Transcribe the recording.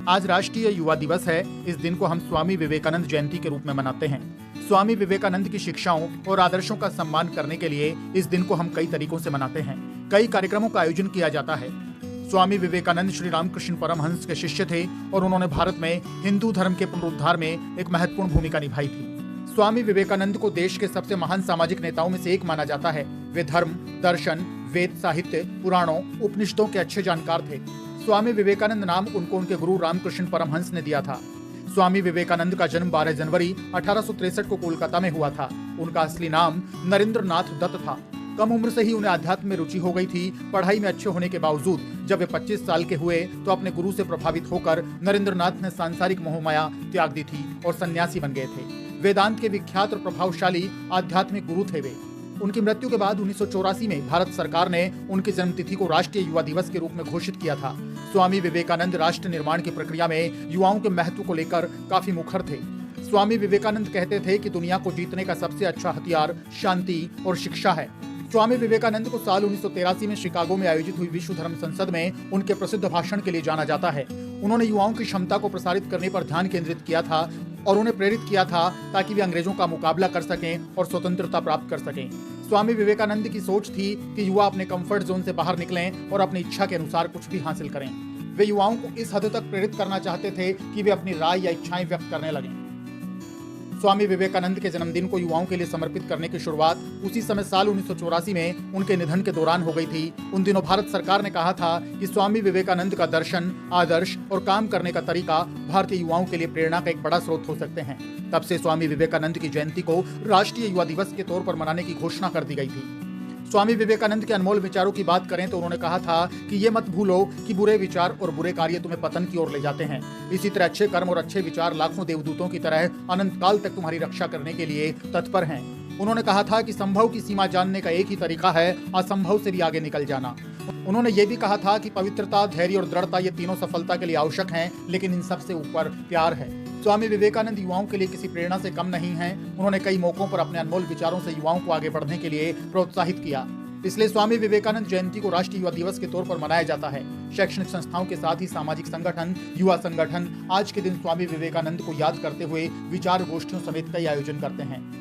आज राष्ट्रीय युवा दिवस है। इस दिन को हम स्वामी विवेकानंद जयंती के रूप में मनाते हैं। स्वामी विवेकानंद की शिक्षाओं और आदर्शों का सम्मान करने के लिए इस दिन को हम कई तरीकों से मनाते हैं। कई कार्यक्रमों का आयोजन किया जाता है। स्वामी विवेकानंद श्री रामकृष्ण परमहंस के शिष्य थे और उन्होंने भारत में हिंदू धर्म के पुनरुद्धार में एक महत्वपूर्ण भूमिका निभाई थी। स्वामी विवेकानंद को देश के सबसे महान सामाजिक नेताओं में से एक माना जाता है। वे धर्म, दर्शन, वेद, साहित्य, पुराणों, उपनिषदों के अच्छे जानकार थे। स्वामी विवेकानंद नाम उनको उनके गुरु रामकृष्ण परमहंस ने दिया था। स्वामी विवेकानंद का जन्म 12 जनवरी 1863 को कोलकाता में हुआ था। उनका असली नाम नरेंद्र नाथ दत्त था। कम उम्र से ही उन्हें अध्यात्म में रुचि हो गई थी। पढ़ाई में अच्छे होने के बावजूद जब वे 25 साल के हुए तो अपने गुरु से प्रभावित होकर नरेंद्र नाथ ने सांसारिक मोहमाया त्याग दी थी और सन्यासी बन गए थे। वेदांत के विख्यात और प्रभावशाली आध्यात्मिक गुरु थे वे। उनकी मृत्यु के बाद 1984 में भारत सरकार ने उनकी जन्मतिथि को राष्ट्रीय युवा दिवस के रूप में घोषित किया था। स्वामी विवेकानंद राष्ट्र निर्माण की प्रक्रिया में युवाओं के महत्व को लेकर काफी मुखर थे। स्वामी विवेकानंद कहते थे कि दुनिया को जीतने का सबसे अच्छा हथियार शांति और शिक्षा है। स्वामी विवेकानंद को साल 1983 में शिकागो में आयोजित हुई विश्व धर्म संसद में उनके प्रसिद्ध भाषण के लिए जाना जाता है। उन्होंने युवाओं की क्षमता को प्रसारित करने पर ध्यान केंद्रित किया था और उन्हें प्रेरित किया था ताकि वे अंग्रेजों का मुकाबला कर सकें और स्वतंत्रता प्राप्त कर सकें। स्वामी विवेकानंद की सोच थी कि युवा अपने कंफर्ट जोन से बाहर निकलें और अपनी इच्छा के अनुसार कुछ भी हासिल करें। वे युवाओं को इस हद तक प्रेरित करना चाहते थे कि वे अपनी राय या इच्छाएं व्यक्त करने लगें। स्वामी विवेकानंद के जन्मदिन को युवाओं के लिए समर्पित करने की शुरुआत उसी समय साल 1984 में उनके निधन के दौरान हो गई थी। उन दिनों भारत सरकार ने कहा था कि स्वामी विवेकानंद का दर्शन, आदर्श और काम करने का तरीका भारतीय युवाओं के लिए प्रेरणा का एक बड़ा स्रोत हो सकते हैं। तब से स्वामी विवेकानंद की जयंती को राष्ट्रीय युवा दिवस के तौर पर मनाने की घोषणा कर दी गई थी। स्वामी विवेकानंद के अनमोल विचारों की बात करें तो उन्होंने कहा था कि ये मत भूलो कि बुरे विचार और बुरे कार्य तुम्हें पतन की ओर ले जाते हैं। इसी तरह अच्छे कर्म और अच्छे विचार लाखों देवदूतों की तरह अनंत काल तक तुम्हारी रक्षा करने के लिए तत्पर हैं। उन्होंने कहा था कि संभव की सीमा जानने का एक ही तरीका है, असंभव से भी आगे निकल जाना। उन्होंने ये भी कहा था कि पवित्रता, धैर्य और दृढ़ता ये तीनों सफलता के लिए आवश्यक हैं, लेकिन इन सबसे ऊपर प्यार है। स्वामी विवेकानंद युवाओं के लिए किसी प्रेरणा से कम नहीं हैं। उन्होंने कई मौकों पर अपने अनमोल विचारों से युवाओं को आगे बढ़ने के लिए प्रोत्साहित किया। इसलिए स्वामी विवेकानंद जयंती को राष्ट्रीय युवा दिवस के तौर पर मनाया जाता है। शैक्षणिक संस्थाओं के साथ ही सामाजिक संगठन, युवा संगठन आज के दिन स्वामी विवेकानंद को याद करते हुए विचार गोष्ठियों समेत कई आयोजन करते हैं।